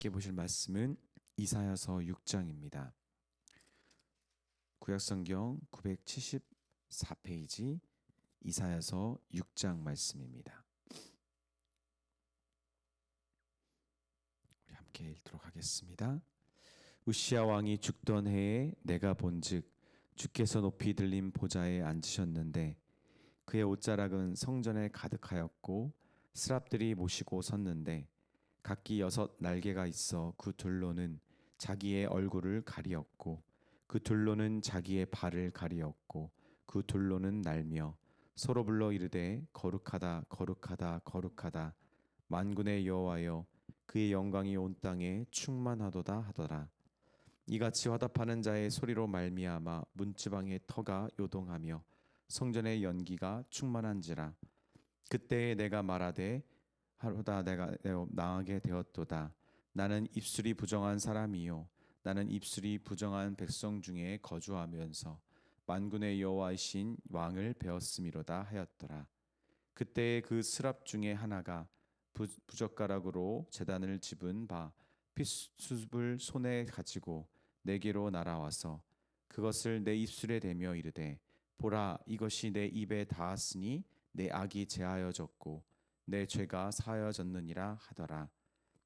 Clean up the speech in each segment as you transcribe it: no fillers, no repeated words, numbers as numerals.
함께 보실 말씀은 이사야서 6장입니다. 구약성경 974페이지 이사야서 6장 말씀입니다. 우리 함께 읽도록 하겠습니다. 우시야 왕이 죽던 해에 내가 본즉 주께서 높이 들린 보좌에 앉으셨는데 그의 옷자락은 성전에 가득하였고 스랍들이 모시고 섰는데 각기 6 날개가 있어 그 둘로는 자기의 얼굴을 가리었고 그 둘로는 자기의 발을 가리었고 그 둘로는 날며 서로 불러 이르되 거룩하다 거룩하다 거룩하다 만군의 여호와여 그의 영광이 온 땅에 충만하도다 하더라. 이같이 화답하는 자의 소리로 말미암아 문지방의 터가 요동하며 성전의 연기가 충만한지라. 그때에 내가 말하되 하루다 내가 나가게 되었도다. 나는 입술이 부정한 사람이요 나는 입술이 부정한 백성 중에 거주하면서 만군의 여호와이신 왕을 배웠음이로다 하였더라. 그때에 그 스랍 중에 하나가 부젓가락으로 제단을 집은 바 핏숲을 손에 가지고 내게로 날아와서 그것을 내 입술에 대며 이르되 보라 이것이 내 입에 닿았으니 내 악이 제하여졌고 내 죄가 사하여졌느니라 하더라.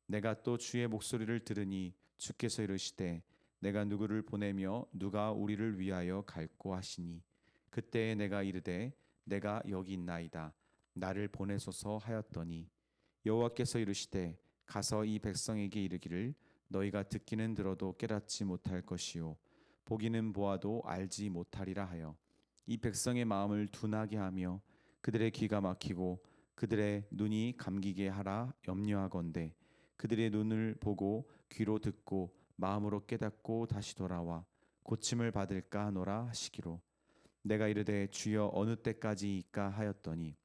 내가 또 주의 목소리를 들으니 주께서 이르시되 내가 누구를 보내며 누가 우리를 위하여 갈꼬 하시니 그때에 내가 이르되 내가 여기 있나이다 나를 보내소서 하였더니 여호와께서 이르시되 가서 이 백성에게 이르기를 너희가 듣기는 들어도 깨닫지 못할 것이요 보기는 보아도 알지 못하리라 하여 이 백성의 마음을 둔하게 하며 그들의 귀가 막히고 그들의 눈이 감기게 하라 염려하건대 그들의 눈을 보고 귀로 듣고 마음으로 깨닫고 다시 돌아와 고침을 받을까 하노라 하시기로. 내가 이르되 주여 어느 때까지이까 하였더니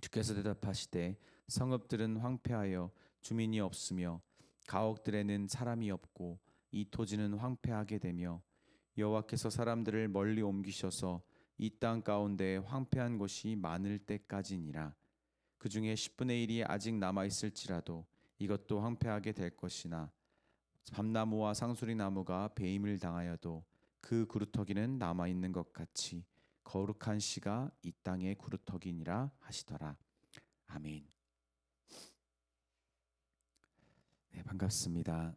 주께서 대답하시되 성읍들은 황폐하여 주민이 없으며 가옥들에는 사람이 없고 이 토지는 황폐하게 되며 여호와께서 사람들을 멀리 옮기셔서 이 땅 가운데 황폐한 곳이 많을 때까지니라. 그 중에 10분의 1이 아직 남아있을지라도 이것도 황폐하게 될 것이나 밤나무와 상수리 나무가 배임을 당하여도 그 구루터기는 남아있는 것 같이 거룩한 씨가 이 땅의 구루터기니라 하시더라. 아멘. 네, 반갑습니다.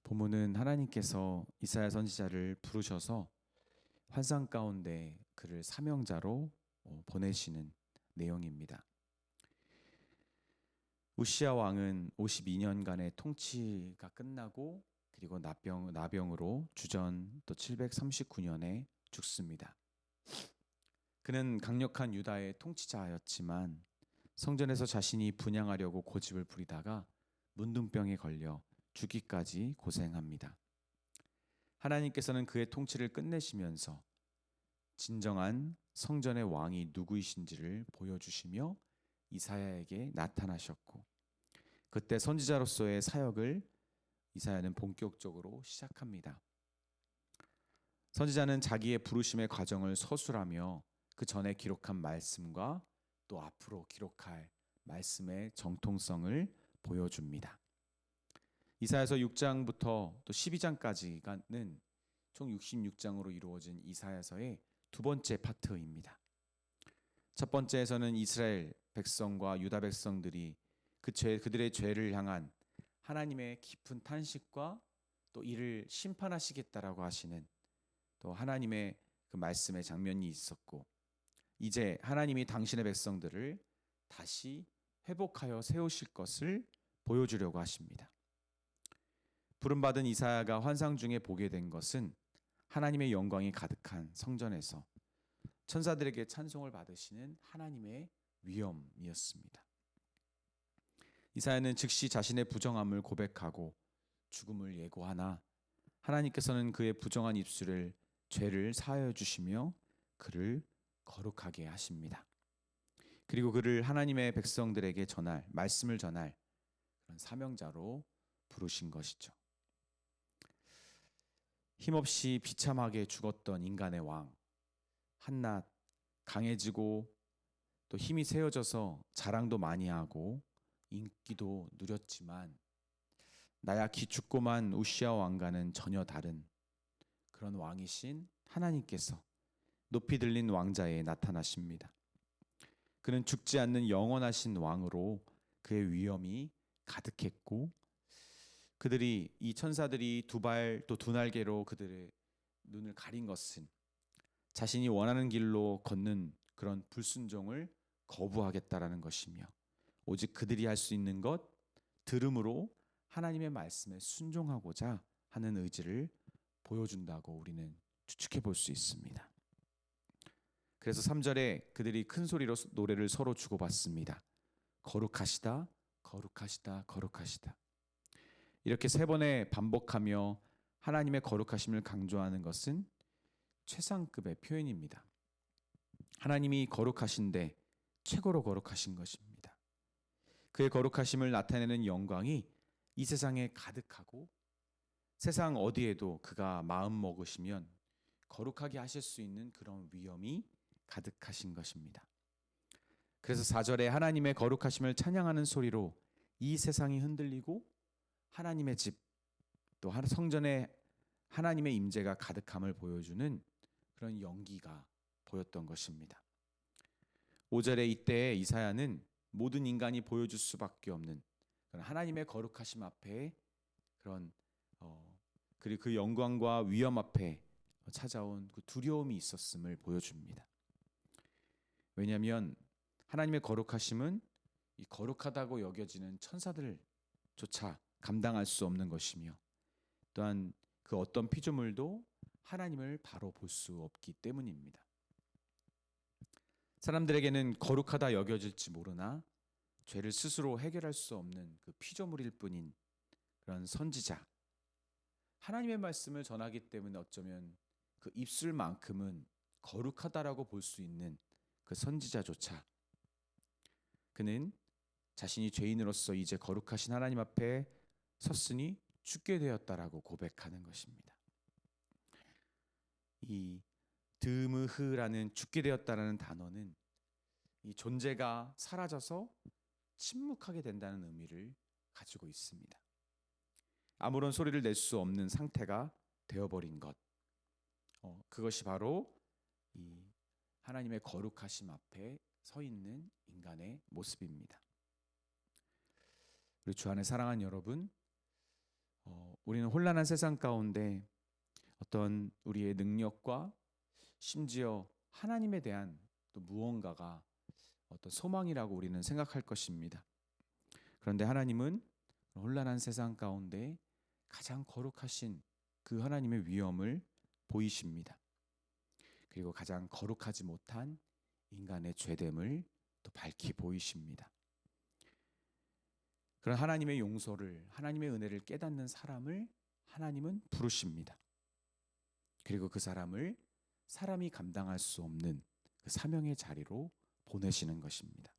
본문은 하나님께서 이사야 선지자를 부르셔서 환상 가운데 그를 사명자로 보내시는 내용입니다. 우시야 왕은 52년간의 통치가 끝나고 그리고 나병으로 주전 또 739년에 죽습니다. 그는 강력한 유다의 통치자였지만 성전에서 자신이 분향하려고 고집을 부리다가 문둥병에 걸려 죽기까지 고생합니다. 하나님께서는 그의 통치를 끝내시면서 진정한 성전의 왕이 누구이신지를 보여주시며 이사야에게 나타나셨고 그때 선지자로서의 사역을 이사야는 본격적으로 시작합니다. 선지자는 자기의 부르심의 과정을 서술하며 그 전에 기록한 말씀과 또 앞으로 기록할 말씀의 정통성을 보여줍니다. 이사야서 6장부터 또 12장까지는 총 66장으로 이루어진 이사야서의 두 번째 파트입니다. 첫 번째에서는 이스라엘 백성과 유다 백성들이 그들의 죄를 향한 하나님의 깊은 탄식과 또 이를 심판하시겠다라고 하시는 또 하나님의 그 말씀의 장면이 있었고 이제 하나님이 당신의 백성들을 다시 회복하여 세우실 것을 보여주려고 하십니다. 부름받은 이사야가 환상 중에 보게 된 것은 하나님의 영광이 가득한 성전에서 천사들에게 찬송을 받으시는 하나님의 위엄이었습니다. 이사야는 즉시 자신의 부정함을 고백하고 죽음을 예고하나 하나님께서는 그의 부정한 입술을 죄를 사하여 주시며 그를 거룩하게 하십니다. 그리고 그를 하나님의 백성들에게 말씀을 전할 그런 사명자로 부르신 것이죠. 힘없이 비참하게 죽었던 인간의 왕, 한낱 강해지고 또 힘이 세어져서 자랑도 많이 하고 인기도 누렸지만 나야 기죽고만 우시아 왕과는 전혀 다른 그런 왕이신 하나님께서 높이 들린 왕자에 나타나십니다. 그는 죽지 않는 영원하신 왕으로 그의 위엄이 가득했고, 그들이 이 천사들이 두 발 또 두 날개로 그들의 눈을 가린 것은 자신이 원하는 길로 걷는 그런 불순종을 거부하겠다라는 것이며, 오직 그들이 할 수 있는 것 들음으로 하나님의 말씀에 순종하고자 하는 의지를 보여준다고 우리는 추측해 볼 수 있습니다. 그래서 3절에 그들이 큰 소리로 노래를 서로 주고받습니다. 거룩하시다, 거룩하시다, 거룩하시다. 이렇게 세 번에 반복하며 하나님의 거룩하심을 강조하는 것은 최상급의 표현입니다. 하나님이 거룩하신데 최고로 거룩하신 것입니다. 그의 거룩하심을 나타내는 영광이 이 세상에 가득하고, 세상 어디에도 그가 마음 먹으시면 거룩하게 하실 수 있는 그런 위엄이 가득하신 것입니다. 그래서 4절에 하나님의 거룩하심을 찬양하는 소리로 이 세상이 흔들리고 하나님의 집, 또 성전에 하나님의 임재가 가득함을 보여주는 그런 연기가 보였던 것입니다. 5절에 이때 이사야는 모든 인간이 보여줄 수밖에 없는 하나님의 거룩하심 앞에 그리고 그 영광과 위엄 앞에 찾아온 그 두려움이 있었음을 보여줍니다. 왜냐하면 하나님의 거룩하심은 이 거룩하다고 여겨지는 천사들조차 감당할 수 없는 것이며, 또한 그 어떤 피조물도 하나님을 바로 볼 수 없기 때문입니다. 사람들에게는 거룩하다 여겨질지 모르나 죄를 스스로 해결할 수 없는 그 피조물일 뿐인 그런 선지자, 하나님의 말씀을 전하기 때문에 어쩌면 그 입술만큼은 거룩하다라고 볼 수 있는 그 선지자조차 그는 자신이 죄인으로서 이제 거룩하신 하나님 앞에 섰으니 죽게 되었다라고 고백하는 것입니다. 이 드무흐라는 죽게 되었다라는 단어는 이 존재가 사라져서 침묵하게 된다는 의미를 가지고 있습니다. 아무런 소리를 낼 수 없는 상태가 되어버린 것, 그것이 바로 이 하나님의 거룩하심 앞에 서 있는 인간의 모습입니다. 우리 주 안에 사랑하는 여러분, 우리는 혼란한 세상 가운데 어떤 우리의 능력과 심지어 하나님에 대한 또 무언가가 어떤 소망이라고 우리는 생각할 것입니다. 그런데 하나님은 혼란한 세상 가운데 가장 거룩하신 그 하나님의 위엄을 보이십니다. 그리고 가장 거룩하지 못한 인간의 죄됨을 또 밝히 보이십니다. 그런 하나님의 용서를, 하나님의 은혜를 깨닫는 사람을 하나님은 부르십니다. 그리고 그 사람을 사람이 감당할 수 없는 그 사명의 자리로 보내시는 것입니다.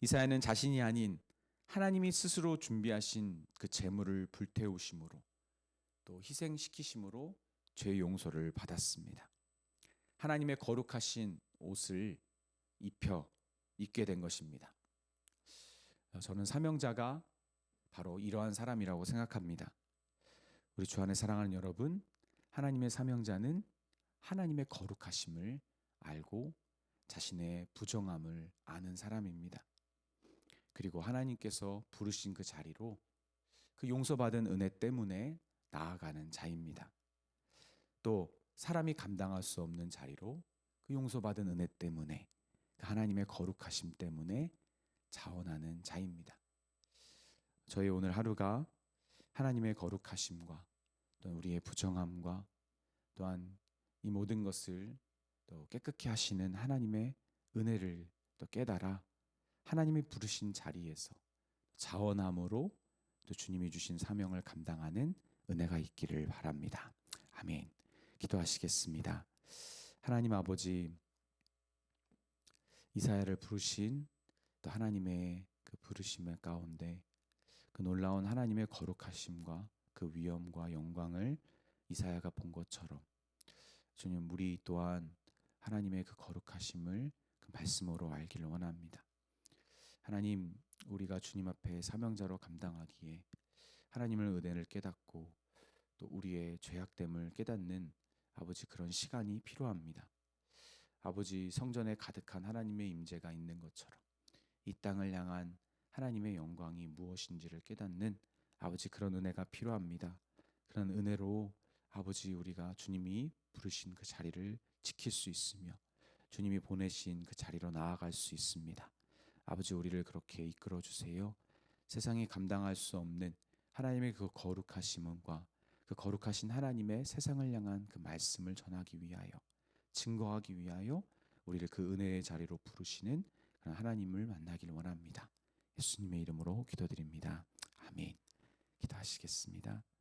이사야는 자신이 아닌 하나님이 스스로 준비하신 그 제물을 불태우심으로 또 희생시키심으로 죄 용서를 받았습니다. 하나님의 거룩하신 옷을 입게 된 것입니다. 저는 사명자가 바로 이러한 사람이라고 생각합니다. 우리 주 안에 사랑하는 여러분, 하나님의 사명자는 하나님의 거룩하심을 알고 자신의 부정함을 아는 사람입니다. 그리고 하나님께서 부르신 그 자리로 그 용서받은 은혜 때문에 나아가는 자입니다. 또 사람이 감당할 수 없는 자리로 그 용서받은 은혜 때문에 그 하나님의 거룩하심 때문에 자원하는 자입니다. 저희 오늘 하루가 하나님의 거룩하심과 또 우리의 부정함과 또한 이 모든 것을 또 깨끗게 하시는 하나님의 은혜를 또 깨달아 하나님이 부르신 자리에서 자원함으로 또 주님이 주신 사명을 감당하는 은혜가 있기를 바랍니다. 아멘. 기도하시겠습니다. 하나님 아버지, 이사야를 부르신 또 하나님의 그 부르심의 가운데 그 놀라운 하나님의 거룩하심과 그 위엄과 영광을 이사야가 본 것처럼 주님, 우리 또한 하나님의 그 거룩하심을 그 말씀으로 알기를 원합니다. 하나님, 우리가 주님 앞에 사명자로 감당하기에 하나님의 은혜를 깨닫고 또 우리의 죄악됨을 깨닫는 아버지 그런 시간이 필요합니다. 아버지 성전에 가득한 하나님의 임재가 있는 것처럼 이 땅을 향한 하나님의 영광이 무엇인지를 깨닫는 아버지 그런 은혜가 필요합니다. 그런 은혜로 아버지 우리가 주님이 부르신 그 자리를 지킬 수 있으며 주님이 보내신 그 자리로 나아갈 수 있습니다. 아버지 우리를 그렇게 이끌어 주세요. 세상이 감당할 수 없는 하나님의 그 거룩하심과 그 거룩하신 하나님의 세상을 향한 그 말씀을 전하기 위하여 증거하기 위하여 우리를 그 은혜의 자리로 부르시는 그런 하나님을 만나길 원합니다. 예수님의 이름으로 기도드립니다. 아멘. 기도하시겠습니다.